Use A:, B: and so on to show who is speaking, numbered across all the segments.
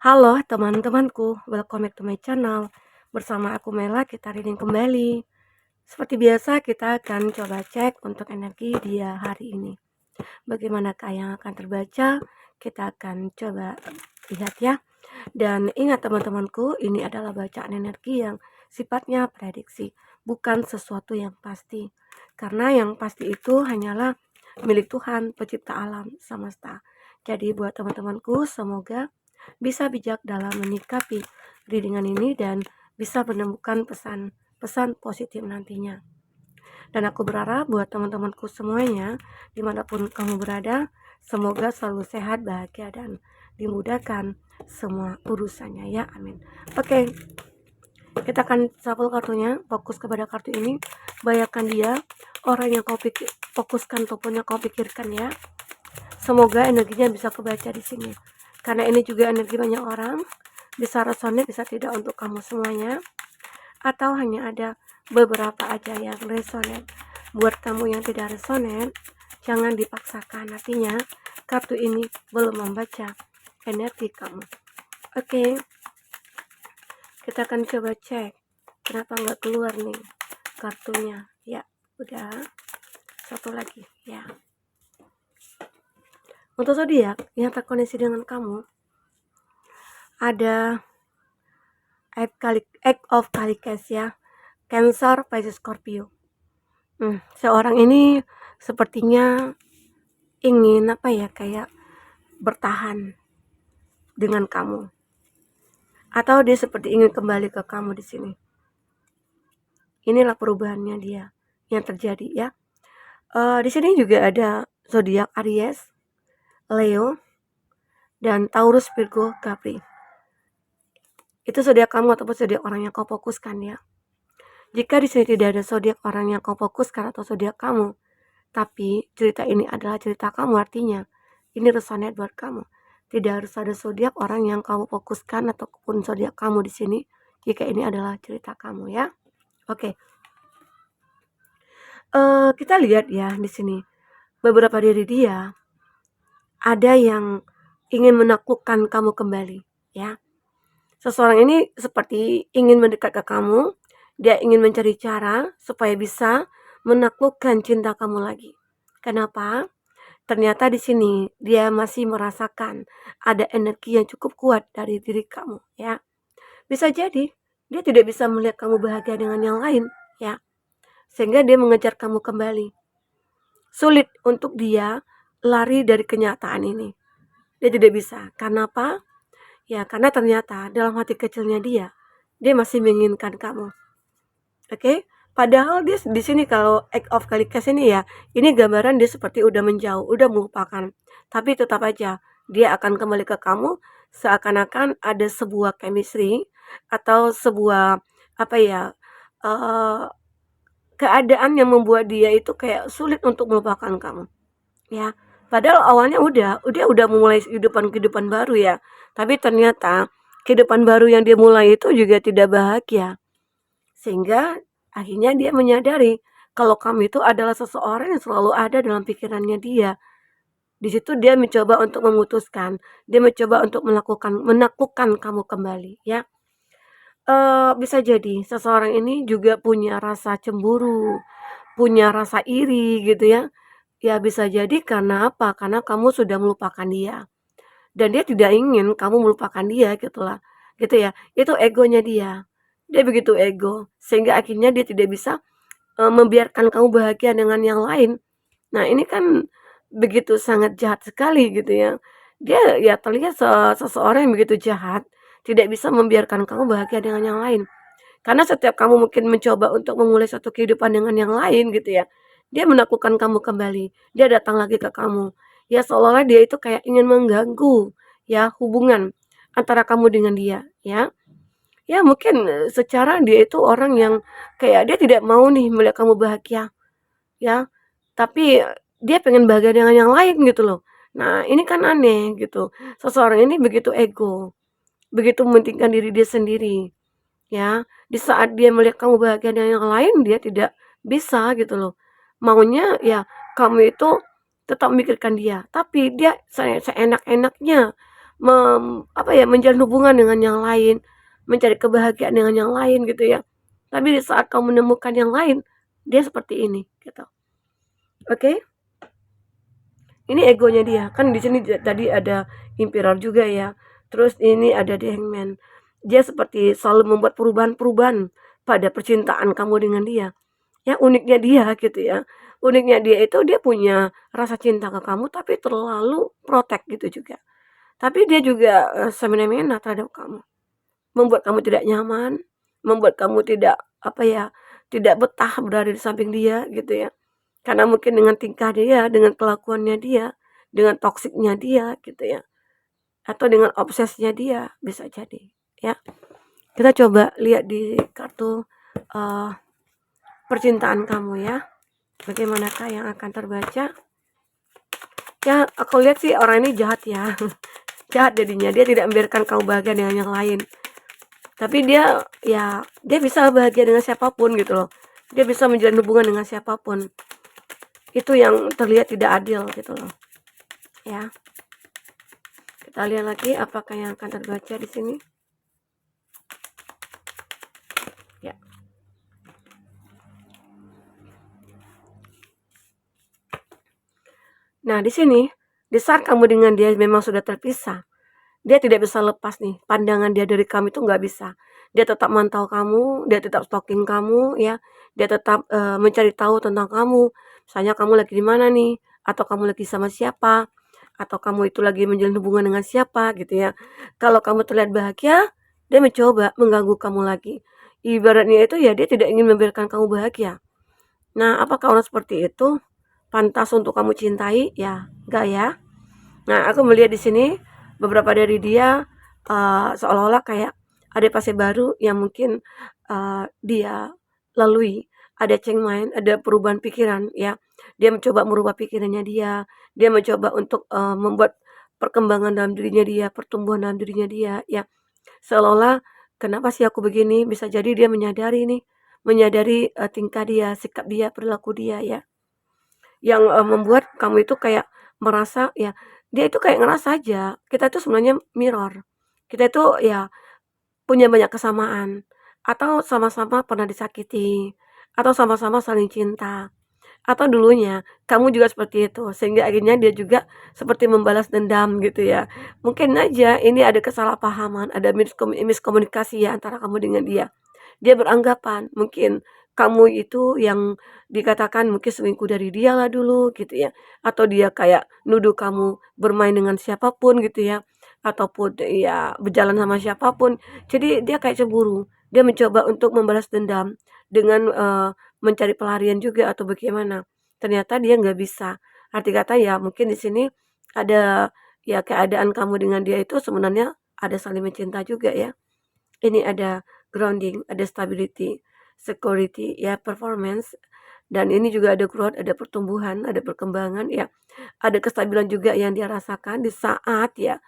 A: Halo teman-temanku, welcome back to my channel. Bersama aku Mela, kita reading kembali. Seperti biasa, kita akan coba cek untuk energi dia hari ini. Bagaimanakah yang akan terbaca? Kita akan coba lihat ya. Dan ingat teman-temanku, ini adalah bacaan energi yang sifatnya prediksi, bukan sesuatu yang pasti. Karena yang pasti itu hanyalah milik Tuhan, pencipta alam semesta. Jadi buat teman-temanku, semoga bisa bijak dalam menyikapi readingan ini dan bisa menemukan pesan-pesan positif nantinya. Dan aku berharap buat teman-temanku semuanya, dimanapun kamu berada, semoga selalu sehat, bahagia, dan dimudahkan semua urusannya ya, amin. Oke, kita akan shuffle kartunya, fokus kepada kartu ini, bayangkan dia, orang yang kau fokuskan ataupun yang kau pikirkan ya. Semoga energinya bisa kebaca di sini. Karena ini juga energi banyak orang, bisa resonate, bisa tidak untuk kamu semuanya. Atau hanya ada beberapa aja yang resonate. Buat kamu yang tidak resonate, jangan dipaksakan. Artinya, kartu ini belum membaca energi kamu. Oke, kita akan coba cek. Kenapa nggak keluar nih kartunya? Ya, udah. Satu lagi, ya. Untuk zodiak yang terkoneksi dengan kamu, ada Act of Calicas ya, Cancer, Pisces, Scorpio. Seorang ini sepertinya ingin kayak bertahan dengan kamu, atau dia seperti ingin kembali ke kamu di sini. Inilah perubahannya dia yang terjadi ya. Di sini juga ada zodiak Aries, Leo, dan Taurus, Virgo, Capri. Itu zodiak kamu ataupun zodiak orang yang kau fokuskan ya. Jika di sini tidak ada zodiak orang yang kau fokuskan atau zodiak kamu, tapi cerita ini adalah cerita kamu, artinya ini resonate buat kamu. Tidak harus ada zodiak orang yang kamu fokuskan ataupun zodiak kamu di sini jika ini adalah cerita kamu ya. Oke. Kita lihat ya di sini. Beberapa dari dia ada yang ingin menaklukkan kamu kembali ya. Seseorang ini seperti ingin mendekat ke kamu, dia ingin mencari cara supaya bisa menaklukkan cinta kamu lagi. Kenapa? Ternyata di sini dia masih merasakan ada energi yang cukup kuat dari diri kamu ya. Bisa jadi dia tidak bisa melihat kamu bahagia dengan yang lain ya. Sehingga dia mengejar kamu kembali. Sulit untuk dia lari dari kenyataan ini. Dia tidak bisa. Karena apa? Ya, karena ternyata dalam hati kecilnya dia masih menginginkan kamu. Oke? Padahal dia di sini kalau act of Calicas ini ya, ini gambaran dia seperti udah menjauh, udah melupakan. Tapi tetap aja dia akan kembali ke kamu seakan-akan ada sebuah chemistry atau sebuah uh, keadaan yang membuat dia itu kayak sulit untuk melupakan kamu. Ya. Padahal awalnya udah memulai kehidupan baru ya. Tapi ternyata kehidupan baru yang dia mulai itu juga tidak bahagia. Sehingga akhirnya dia menyadari kalau kamu itu adalah seseorang yang selalu ada dalam pikirannya dia. Di situ dia mencoba untuk memutuskan, dia mencoba untuk menaklukkan kamu kembali ya. Bisa jadi seseorang ini juga punya rasa cemburu, punya rasa iri gitu ya. Ya bisa jadi karena apa? Karena kamu sudah melupakan dia. Dan dia tidak ingin kamu melupakan dia gitulah. Gitu ya. Itu egonya dia. Dia begitu ego sehingga akhirnya dia tidak bisa membiarkan kamu bahagia dengan yang lain. Nah, ini kan begitu sangat jahat sekali gitu ya. Dia ya terlihat seseorang yang begitu jahat, tidak bisa membiarkan kamu bahagia dengan yang lain. Karena setiap kamu mungkin mencoba untuk memulai satu kehidupan dengan yang lain gitu ya, dia menaklukkan kamu kembali. Dia datang lagi ke kamu. Ya seolah-olah dia itu kayak ingin mengganggu ya hubungan antara kamu dengan dia ya. Ya mungkin secara dia itu orang yang kayak dia tidak mau nih melihat kamu bahagia ya. Tapi dia pengen bahagia dengan yang lain gitu loh. Nah, ini kan aneh gitu. Seseorang ini begitu ego, begitu mementingkan diri dia sendiri ya. Di saat dia melihat kamu bahagia dengan yang lain, dia tidak bisa gitu loh. Maunya ya kamu itu tetap memikirkan dia, tapi dia seenak-enaknya menjalin hubungan dengan yang lain, mencari kebahagiaan dengan yang lain gitu ya. Tapi di saat kamu menemukan yang lain, dia seperti ini gitu. Oke? Ini egonya dia. Kan di sini tadi ada Emperor juga ya. Terus ini ada The Hangman. Dia seperti selalu membuat perubahan-perubahan pada percintaan kamu dengan dia. Ya uniknya dia gitu ya. Uniknya dia itu dia punya rasa cinta ke kamu tapi terlalu protect gitu juga. Tapi dia juga semena-mena terhadap kamu. Membuat kamu tidak nyaman, membuat kamu tidak tidak betah berada di samping dia gitu ya. Karena mungkin dengan tingkah dia, dengan kelakuannya dia, dengan toksiknya dia gitu ya. Atau dengan obsesnya dia, bisa jadi ya. Kita coba lihat di kartu percintaan kamu ya. Bagaimanakah yang akan terbaca? Ya, aku lihat sih orang ini jahat ya. Jahat jadinya, dia tidak membiarkan kamu bahagia dengan yang lain. Tapi dia bisa bahagia dengan siapapun gitu loh. Dia bisa menjalin hubungan dengan siapapun. Itu yang terlihat tidak adil gitu loh. Ya. Kita lihat lagi apakah yang akan terbaca di sini. Ya. Nah, di sini, di saat kamu dengan dia memang sudah terpisah, dia tidak bisa lepas nih, pandangan dia dari kamu itu nggak bisa. Dia tetap mantau kamu, dia tetap stalking kamu ya, dia tetap mencari tahu tentang kamu. Misalnya kamu lagi di mana nih, atau kamu lagi sama siapa, atau kamu itu lagi menjalin hubungan dengan siapa gitu ya. Kalau kamu terlihat bahagia, dia mencoba mengganggu kamu lagi. Ibaratnya itu ya dia tidak ingin membiarkan kamu bahagia. Nah, apakah orang seperti itu pantas untuk kamu cintai? Ya, enggak ya. Nah, aku melihat di sini beberapa dari dia seolah-olah kayak ada fase baru yang mungkin dia lalui. Ada change mind, ada perubahan pikiran ya. Dia mencoba merubah pikirannya dia mencoba untuk membuat perkembangan dalam dirinya dia, pertumbuhan dalam dirinya dia ya. Seolah-olah kenapa sih aku begini? Bisa jadi dia menyadari nih, menyadari tingkah dia, sikap dia, perilaku dia ya. Yang membuat kamu itu kayak merasa ya, dia itu kayak ngerasa aja, kita itu sebenarnya mirror. Kita itu ya punya banyak kesamaan, atau sama-sama pernah disakiti, atau sama-sama saling cinta, atau dulunya kamu juga seperti itu, sehingga akhirnya dia juga seperti membalas dendam gitu ya. Mungkin aja ini ada kesalahpahaman, ada miskomunikasi ya antara kamu dengan dia. Dia beranggapan mungkin kamu itu yang dikatakan mungkin selingkuh dari dia lah dulu gitu ya, atau dia kayak nuduh kamu bermain dengan siapapun gitu ya, ataupun ya berjalan sama siapapun. Jadi dia kayak cemburu, dia mencoba untuk membalas dendam dengan mencari pelarian juga atau bagaimana. Ternyata dia nggak bisa. Arti kata ya mungkin di sini ada ya keadaan kamu dengan dia itu sebenarnya ada saling mencinta juga ya. Ini ada grounding, ada stability, security, ya performance, dan ini juga ada growth, ada pertumbuhan, ada perkembangan, ya. Ada kestabilan juga yang dia rasakan di saat ya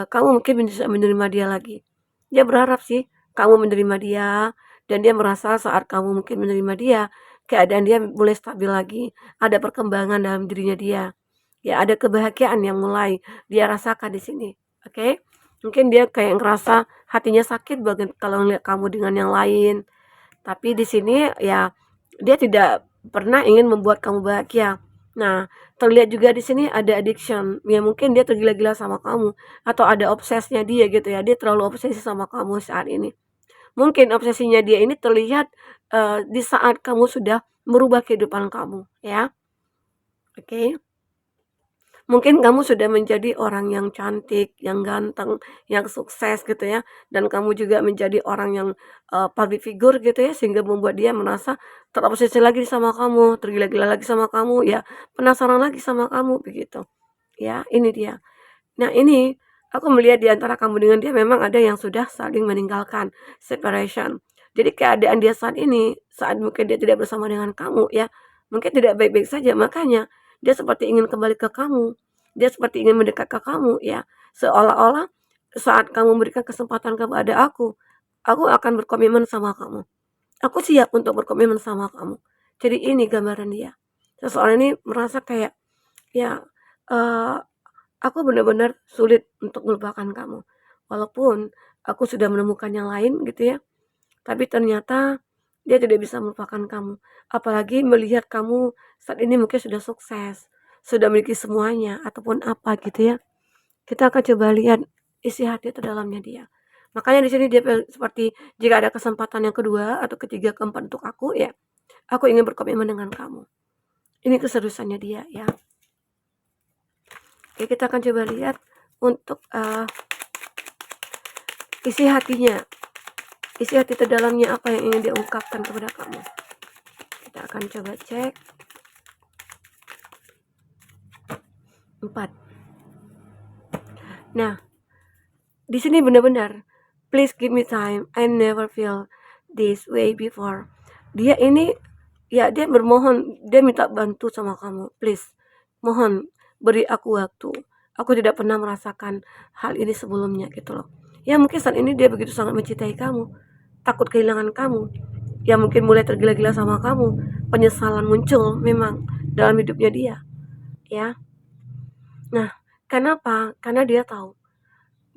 A: kamu mungkin bisa menerima dia lagi. Dia berharap sih kamu menerima dia dan dia merasa saat kamu mungkin menerima dia, keadaan dia mulai stabil lagi, ada perkembangan dalam dirinya dia. Ya ada kebahagiaan yang mulai dia rasakan di sini. Oke? Mungkin dia kayak ngerasa hatinya sakit banget kalau ngeliat kamu dengan yang lain. Tapi di sini ya dia tidak pernah ingin membuat kamu bahagia. Nah, terlihat juga di sini ada addiction. Ya mungkin dia tergila-gila sama kamu atau ada obsesnya dia gitu ya. Dia terlalu obsesi sama kamu saat ini. Mungkin obsesinya dia ini terlihat di saat kamu sudah merubah kehidupan kamu, ya. Oke. Mungkin kamu sudah menjadi orang yang cantik, yang ganteng, yang sukses gitu ya, dan kamu juga menjadi orang yang public figure gitu ya, sehingga membuat dia merasa terobsesi lagi sama kamu, tergila-gila lagi sama kamu ya, penasaran lagi sama kamu begitu. Ya, ini dia. Nah, ini aku melihat di antara kamu dengan dia memang ada yang sudah saling meninggalkan, separation. Jadi keadaan dia saat ini, saat mungkin dia tidak bersama dengan kamu ya, mungkin tidak baik-baik saja, makanya dia seperti ingin kembali ke kamu. Dia seperti ingin mendekat ke kamu ya. Seolah-olah saat kamu memberikan kesempatan kepada aku akan berkomitmen sama kamu. Aku siap untuk berkomitmen sama kamu. Jadi ini gambaran dia. Seseorang ini merasa kayak ya eh, aku benar-benar sulit untuk melupakan kamu. Walaupun aku sudah menemukan yang lain gitu ya, tapi ternyata dia tidak bisa melupakan kamu. Apalagi melihat kamu saat ini mungkin sudah sukses, sudah memiliki semuanya ataupun apa gitu ya. Kita akan coba lihat isi hati terdalamnya dia. Makanya di sini dia seperti jika ada kesempatan yang kedua atau ketiga, keempat untuk aku ya, aku ingin berkomitmen dengan kamu. Ini keseriusannya dia ya. Oke, kita akan coba lihat untuk isi hatinya. Isi hati terdalamnya apa yang ingin dia ungkapkan kepada kamu. Kita akan coba cek. 4. Nah, di sini benar-benar, please give me time. I never feel this way before. Dia ini ya dia bermohon, dia minta bantu sama kamu. Please, mohon beri aku waktu. Aku tidak pernah merasakan hal ini sebelumnya gitu loh. Ya mungkin saat ini dia begitu sangat mencintai kamu, takut kehilangan kamu. Ya mungkin mulai tergila-gila sama kamu. Penyesalan muncul memang dalam hidupnya dia. Ya. Nah, kenapa? Karena dia tahu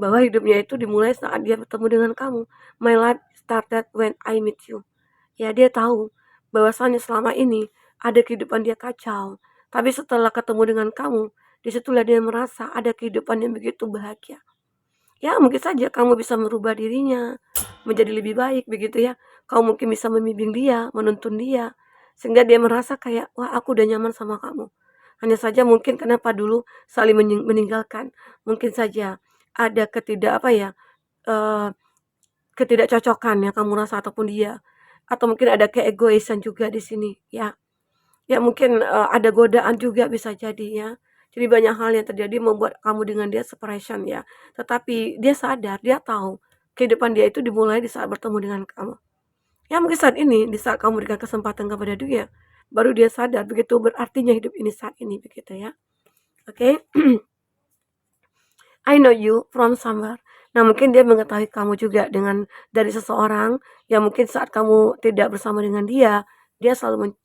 A: bahwa hidupnya itu dimulai saat dia bertemu dengan kamu. My life started when I meet you. Ya, dia tahu bahwasannya selama ini ada kehidupan dia kacau. Tapi setelah ketemu dengan kamu, disitulah dia merasa ada kehidupan yang begitu bahagia. Ya, mungkin saja kamu bisa merubah dirinya menjadi lebih baik begitu ya. Kamu mungkin bisa membimbing dia, menuntun dia, sehingga dia merasa kayak, wah aku udah nyaman sama kamu. Hanya saja mungkin kenapa dulu saling meninggalkan. Mungkin saja ada eh, ketidakcocokan yang kamu rasa ataupun dia. Atau mungkin ada keegoisan juga di sini ya. Ya mungkin ada godaan juga bisa jadi ya. Jadi banyak hal yang terjadi membuat kamu dengan dia separation ya. Tetapi dia sadar, dia tahu kehidupan dia itu dimulai di saat bertemu dengan kamu. Ya mungkin saat ini, di saat kamu berikan kesempatan kepada dia, baru dia sadar begitu berartinya hidup ini saat ini begitu ya. Oke. I know you from somewhere. Nah, mungkin dia mengetahui kamu juga dari seseorang yang mungkin saat kamu tidak bersama dengan dia, dia selalu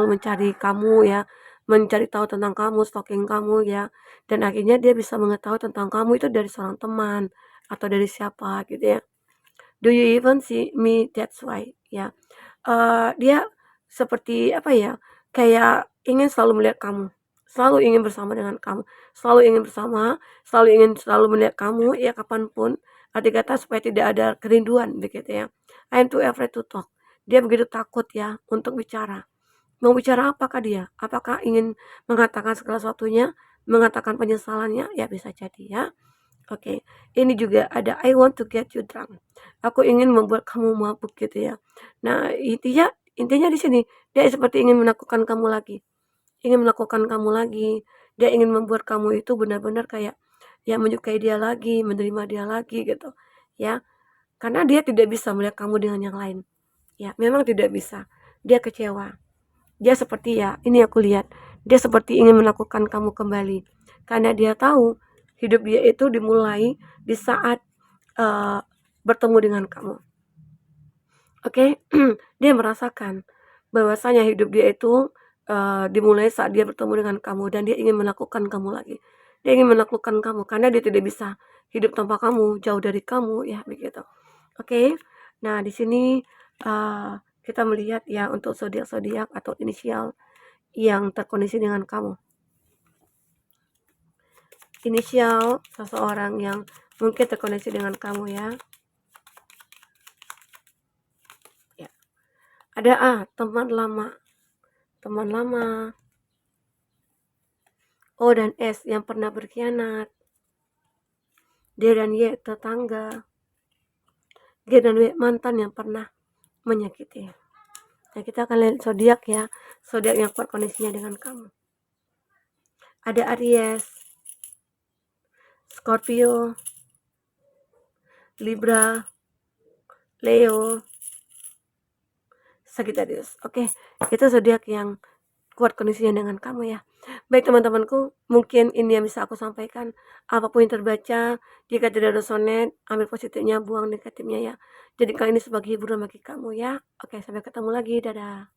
A: mencari kamu ya, mencari tahu tentang kamu, stalking kamu ya. Dan akhirnya dia bisa mengetahui tentang kamu itu dari seorang teman atau dari siapa gitu ya. Do you even see me? That's why ya. Dia seperti apa ya, kayak ingin selalu melihat kamu, selalu ingin bersama dengan kamu, selalu ingin bersama, selalu melihat kamu ya kapanpun. Arti kata supaya tidak ada kerinduan begitu ya. I am too afraid to talk. Dia begitu takut ya untuk bicara. Mau bicara apakah dia? Apakah ingin mengatakan segala sesuatunya, mengatakan penyesalannya? Ya bisa jadi ya. Oke, ini juga ada I want to get you drunk. Aku ingin membuat kamu mabuk gitu ya. Nah, intinya di sini dia seperti ingin menakutkan kamu lagi. Ingin melakukan kamu lagi. Dia ingin membuat kamu itu benar-benar kayak ya menyukai dia lagi, menerima dia lagi gitu. Ya, karena dia tidak bisa melihat kamu dengan yang lain. Ya, memang tidak bisa. Dia kecewa. Dia seperti ya, ini aku lihat. Dia seperti ingin melakukan kamu kembali. Karena dia tahu hidup dia itu dimulai di saat uh, bertemu dengan kamu. Oke, dia merasakan bahwasanya hidup dia itu dimulai saat dia bertemu dengan kamu dan dia ingin melakukan kamu lagi. Dia ingin menaklukkan kamu karena dia tidak bisa hidup tanpa kamu, jauh dari kamu ya begitu. Oke. Nah, di sini kita melihat ya untuk zodiak-zodiak atau inisial yang terkoneksi dengan kamu. Inisial seseorang yang mungkin terkoneksi dengan kamu ya. Ya. Ada A, teman lama. Teman lama. O dan S yang pernah berkhianat. D dan Y tetangga. G dan W mantan yang pernah menyakiti. Nah, kita akan lihat zodiak ya. Zodiak yang kuat koneksinya dengan kamu. Ada Aries, Scorpio, Libra, Leo, Sagittarius. Oke, itu zodiak yang kuat kondisinya dengan kamu ya. Baik teman-temanku, mungkin ini yang bisa aku sampaikan. Apapun yang terbaca, jika tidak resonate, ambil positifnya, buang negatifnya ya. Jadikan ini sebagai hiburan bagi kamu ya. Oke, sampai ketemu lagi. Dadah.